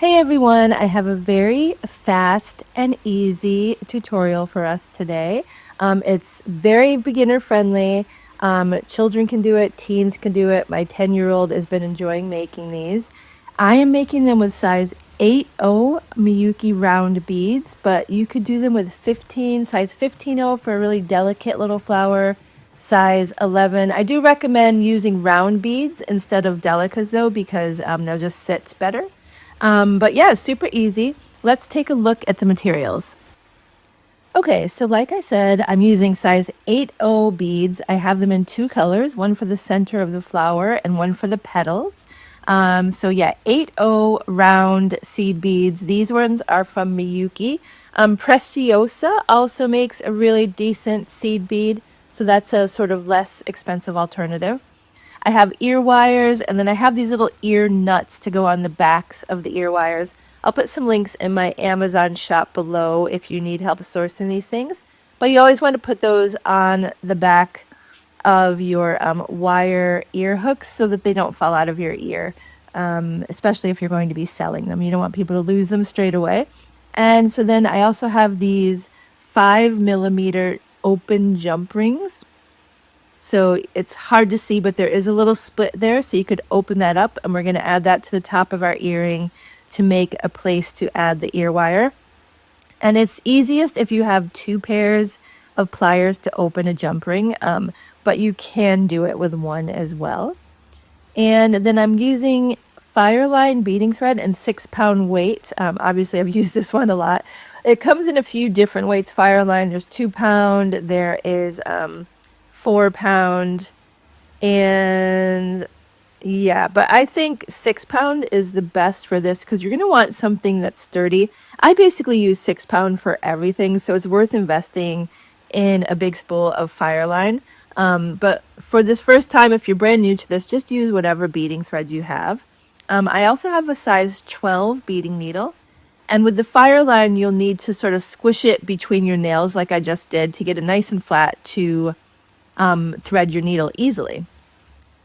Hey everyone, I have a very fast and easy tutorial for us today. It's very beginner friendly. Children can do it, teens can do it. My 10-year-old has been enjoying making these. I am making them with size 8-0 Miyuki round beads, but you could do them with size 15-0 for a really delicate little flower, size 11. I do recommend using round beads instead of delicas though, because they'll just sit better. But yeah, super easy. Let's take a look at the materials. Okay, so like I said, I'm using size 8-0 beads. I have them in two colors, one for the center of the flower and one for the petals. So yeah, 8-0 round seed beads. These ones are from Miyuki. Preciosa also makes a really decent seed bead, so that's a sort of less expensive alternative. I have ear wires, and then I have these little ear nuts to go on the backs of the ear wires. I'll put some links in my Amazon shop below if you need help sourcing these things. But you always want to put those on the back of your wire ear hooks so that they don't fall out of your ear, especially if you're going to be selling them. You don't want people to lose them straight away. And so then I also have these 5mm open jump rings. So it's hard to see, but there is a little split there, so you could open that up, and we're going to add that to the top of our earring to make a place to add the ear wire. And it's easiest if you have two pairs of pliers to open a jump ring, but you can do it with one as well. And then I'm using Fireline beading thread and 6-pound weight. Obviously, I've used this one a lot. It comes in a few different weights. Fireline, there's 2-pound, there is 4-pound, and yeah, but I think 6-pound is the best for this because you're going to want something that's sturdy. I basically use 6-pound for everything, so it's worth investing in a big spool of Fireline. But for this first time, if you're brand new to this, just use whatever beading thread you have. I also have a size 12 beading needle. And with the Fireline, you'll need to sort of squish it between your nails like I just did to get it nice and flat to thread your needle easily.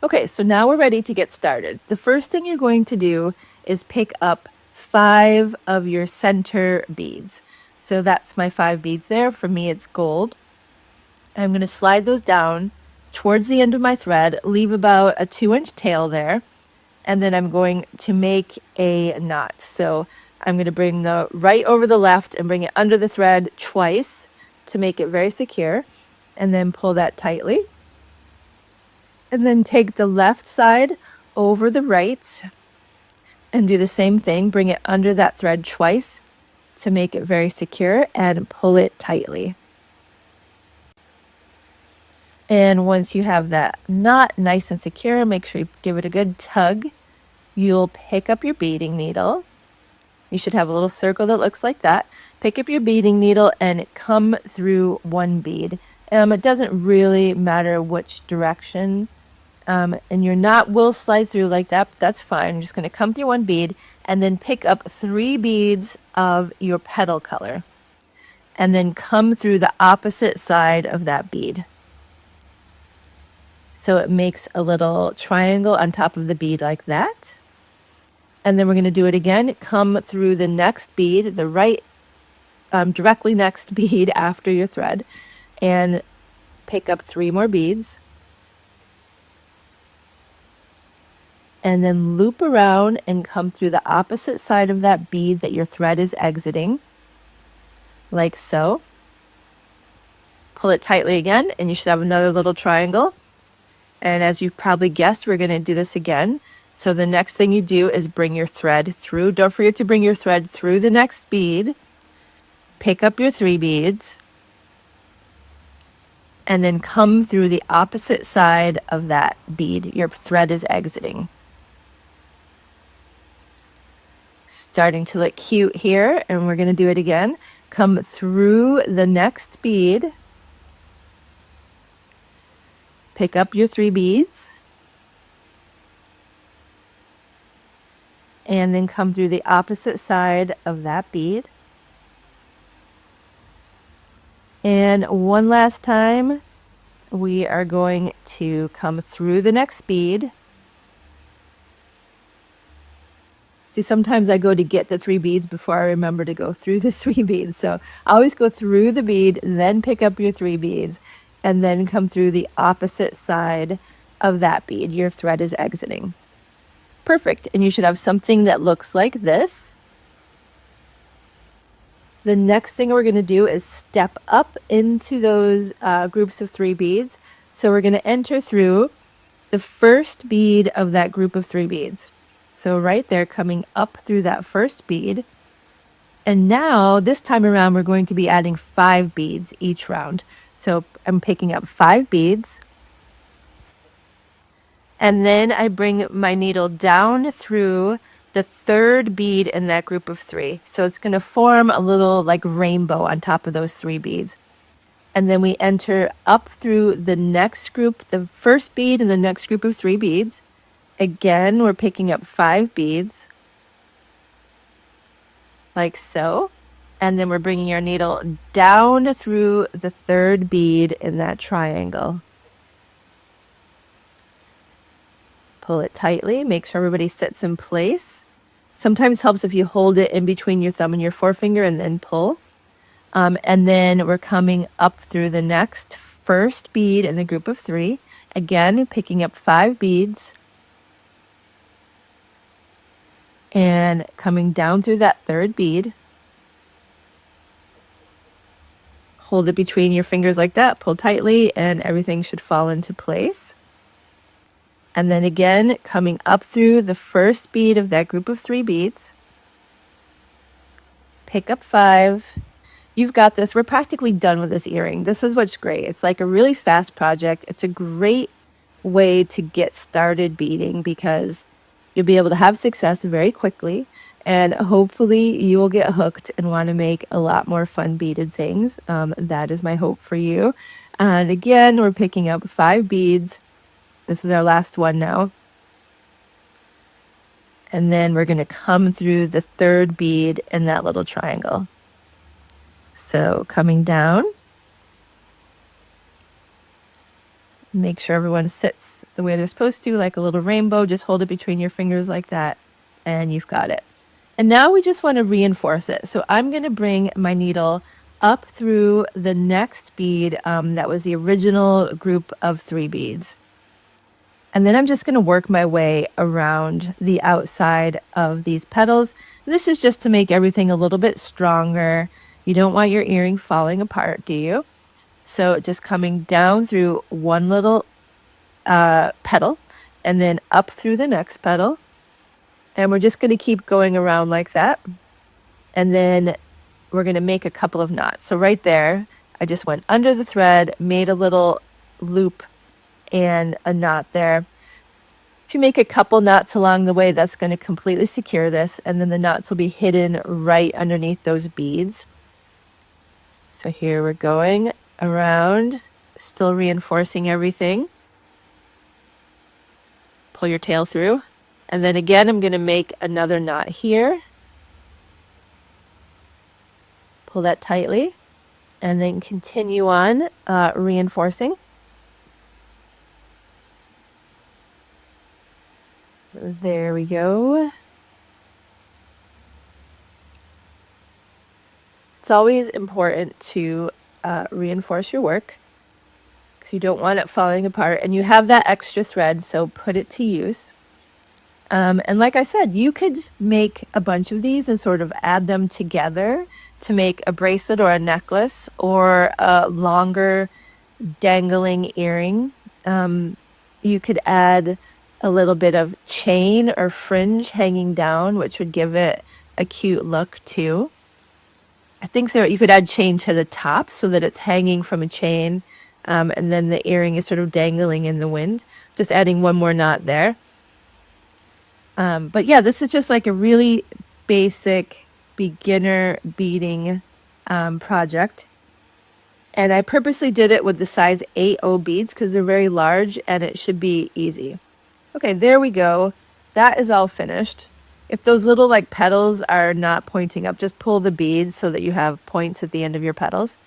Okay, so now we're ready to get started. The first thing you're going to do is pick up 5 of your center beads. So that's my 5 beads there. For me, it's gold. I'm going to slide those down towards the end of my thread, leave about a 2-inch tail there, and then I'm going to make a knot. So I'm going to bring the right over the left and bring it under the thread twice to make it very secure, and then pull that tightly. And then take the left side over the right and do the same thing. Bring it under that thread twice to make it very secure and pull it tightly. And once you have that knot nice and secure, make sure you give it a good tug. You'll pick up your beading needle. You should have a little circle that looks like that. Pick up your beading needle and come through one bead. It doesn't really matter which direction, and your knot will slide through like that, but that's fine. You're just going to come through one bead and then pick up 3 beads of your petal color and then come through the opposite side of that bead. So it makes a little triangle on top of the bead like that. And then we're going to do it again. Come through the next bead, the right, directly next bead after your thread, and pick up 3 more beads. And then loop around and come through the opposite side of that bead that your thread is exiting, like so. Pull it tightly again, and you should have another little triangle. And as you've probably guessed, we're going to do this again. So the next thing you do is bring your thread through. Don't forget to bring your thread through the next bead. Pick up your 3 beads. And then come through the opposite side of that bead your thread is exiting. Starting to look cute here, and we're going to do it again. Come through the next bead. Pick up your 3 beads. And then come through the opposite side of that bead. And one last time, we are going to come through the next bead, See, sometimes I go to get the 3 beads before I remember to go through the 3 beads. So always go through the bead, then pick up your 3 beads, and then come through the opposite side of that bead your thread is exiting. Perfect. And you should have something that looks like this. The next thing we're going to do is step up into those groups of 3 beads. So we're going to enter through the first bead of that group of 3 beads. So right there, coming up through that first bead. And now this time around, we're going to be adding 5 beads each round. So I'm picking up 5 beads. And then I bring my needle down through the 3rd bead in that group of 3. So it's going to form a little like rainbow on top of those 3 beads. And then we enter up through the next group, the first bead in the next group of 3 beads. Again, we're picking up 5 beads, like so. And then we're bringing our needle down through the 3rd bead in that triangle. Pull it tightly, make sure everybody sits in place. Sometimes helps if you hold it in between your thumb and your forefinger and then pull. And then we're coming up through the next first bead in the group of 3. Again, picking up 5 beads. And coming down through that 3rd bead. Hold it between your fingers like that, pull tightly, and everything should fall into place. And then again, coming up through the first bead of that group of 3 beads. Pick up 5. You've got this. We're practically done with this earring. This is what's great. It's like a really fast project. It's a great way to get started beading because you'll be able to have success very quickly. And hopefully you will get hooked and want to make a lot more fun beaded things. That is my hope for you. And again, we're picking up 5 beads. This is our last one now. And then we're going to come through the 3rd bead in that little triangle. So coming down. Make sure everyone sits the way they're supposed to, like a little rainbow. Just hold it between your fingers like that, and you've got it. And now we just want to reinforce it. So I'm going to bring my needle up through the next bead that was the original group of 3 beads. And then I'm just going to work my way around the outside of these petals. This is just to make everything a little bit stronger. You don't want your earring falling apart, do you? So just coming down through one little petal and then up through the next petal. And we're just going to keep going around like that. And then we're going to make a couple of knots. So right there, I just went under the thread, made a little loop and a knot there. If you make a couple knots along the way, that's going to completely secure this. And then the knots will be hidden right underneath those beads. So here we're going around, still reinforcing everything. Pull your tail through. And then again, I'm going to make another knot here. Pull that tightly. And then continue on reinforcing. There we go. It's always important to reinforce your work because you don't want it falling apart. And you have that extra thread, so put it to use. And like I said, you could make a bunch of these and sort of add them together to make a bracelet or a necklace or a longer dangling earring. You could add a little bit of chain or fringe hanging down, which would give it a cute look too. I think there you could add chain to the top so that it's hanging from a chain, and then the earring is sort of dangling in the wind. Just adding one more knot there. But yeah, this is just like a really basic beginner beading project. And I purposely did it with the size 8O beads because they're very large and it should be easy. Okay, there we go. That is all finished. If those little like petals are not pointing up, just pull the beads so that you have points at the end of your petals.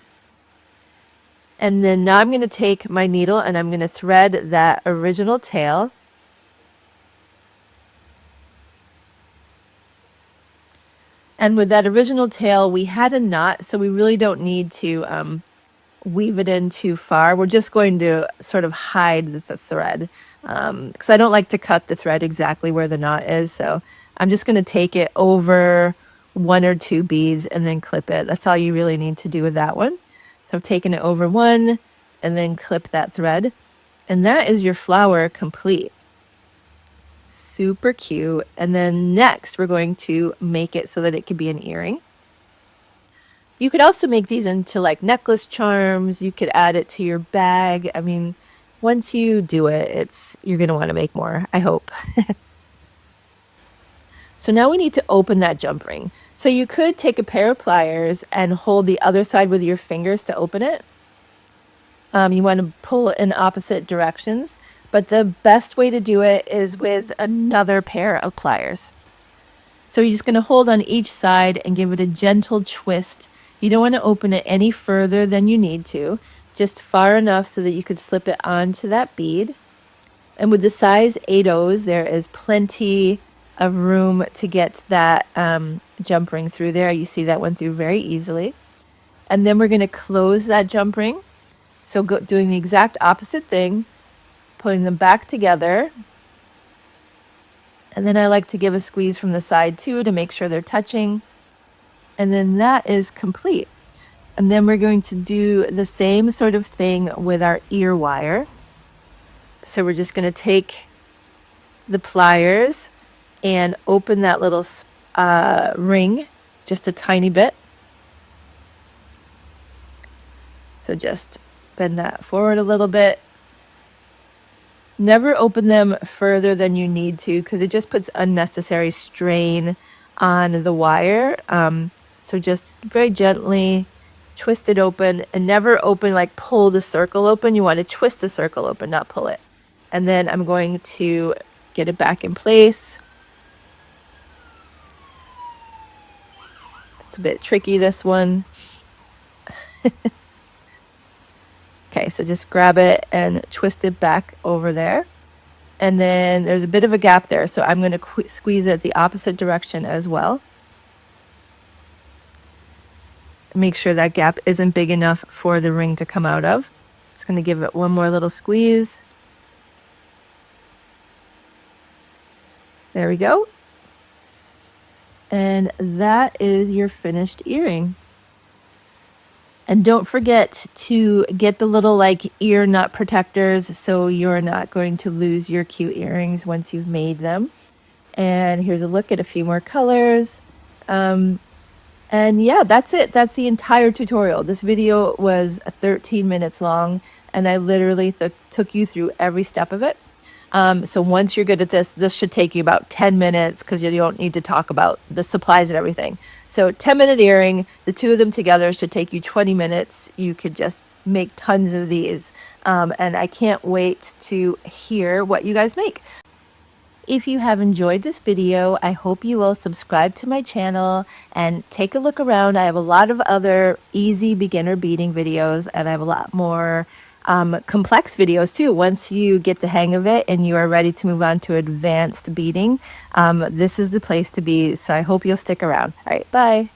And then now I'm going to take my needle and I'm going to thread that original tail. And with that original tail, we had a knot, so we really don't need to weave it in too far. We're just going to sort of hide the thread because I don't like to cut the thread exactly where the knot is. So I'm just going to take it over 1 or 2 beads and then clip it. That's all you really need to do with that one. So I've taken it over 1 and then clip that thread. And that is your flower complete. Super cute. And then next we're going to make it so that it could be an earring. You could also make these into like necklace charms. You could add it to your bag. I mean, once you do it, you're going to want to make more, I hope. So now we need to open that jump ring. So you could take a pair of pliers and hold the other side with your fingers to open it. You want to pull in opposite directions, but the best way to do it is with another pair of pliers. So you're just going to hold on each side and give it a gentle twist. You don't want to open it any further than you need to, just far enough so that you could slip it onto that bead. And with the size 8/0s, there is plenty of room to get that jump ring through there. You see that went through very easily. And then we're going to close that jump ring. So doing the exact opposite thing, putting them back together. And then I like to give a squeeze from the side too to make sure they're touching. And then that is complete. And then we're going to do the same sort of thing with our ear wire. So we're just going to take the pliers and open that little ring just a tiny bit. So just bend that forward a little bit. Never open them further than you need to because it just puts unnecessary strain on the wire. So just very gently twist it open, and never open, like pull the circle open. You want to twist the circle open, not pull it. And then I'm going to get it back in place. It's a bit tricky, this one. Okay, so just grab it and twist it back over there. And then there's a bit of a gap there, so I'm going to squeeze it the opposite direction as well. Make sure that gap isn't big enough for the ring to come out of. Just going to give it one more little squeeze. There we go. And that is your finished earring. And don't forget to get the little like ear nut protectors so you're not going to lose your cute earrings once you've made them. And here's a look at a few more colors. And yeah, that's it. That's the entire tutorial. This video was 13 minutes long, and I literally took you through every step of it. So once you're good at this should take you about 10 minutes because you don't need to talk about the supplies and everything. So 10-minute earring, the two of them together should take you 20 minutes. You could just make tons of these. And I can't wait to hear what you guys make. If you have enjoyed this video, I hope you will subscribe to my channel and take a look around. I have a lot of other easy beginner beading videos, and I have a lot more complex videos too. Once you get the hang of it and you are ready to move on to advanced beading, this is the place to be. So I hope you'll stick around. All right, bye.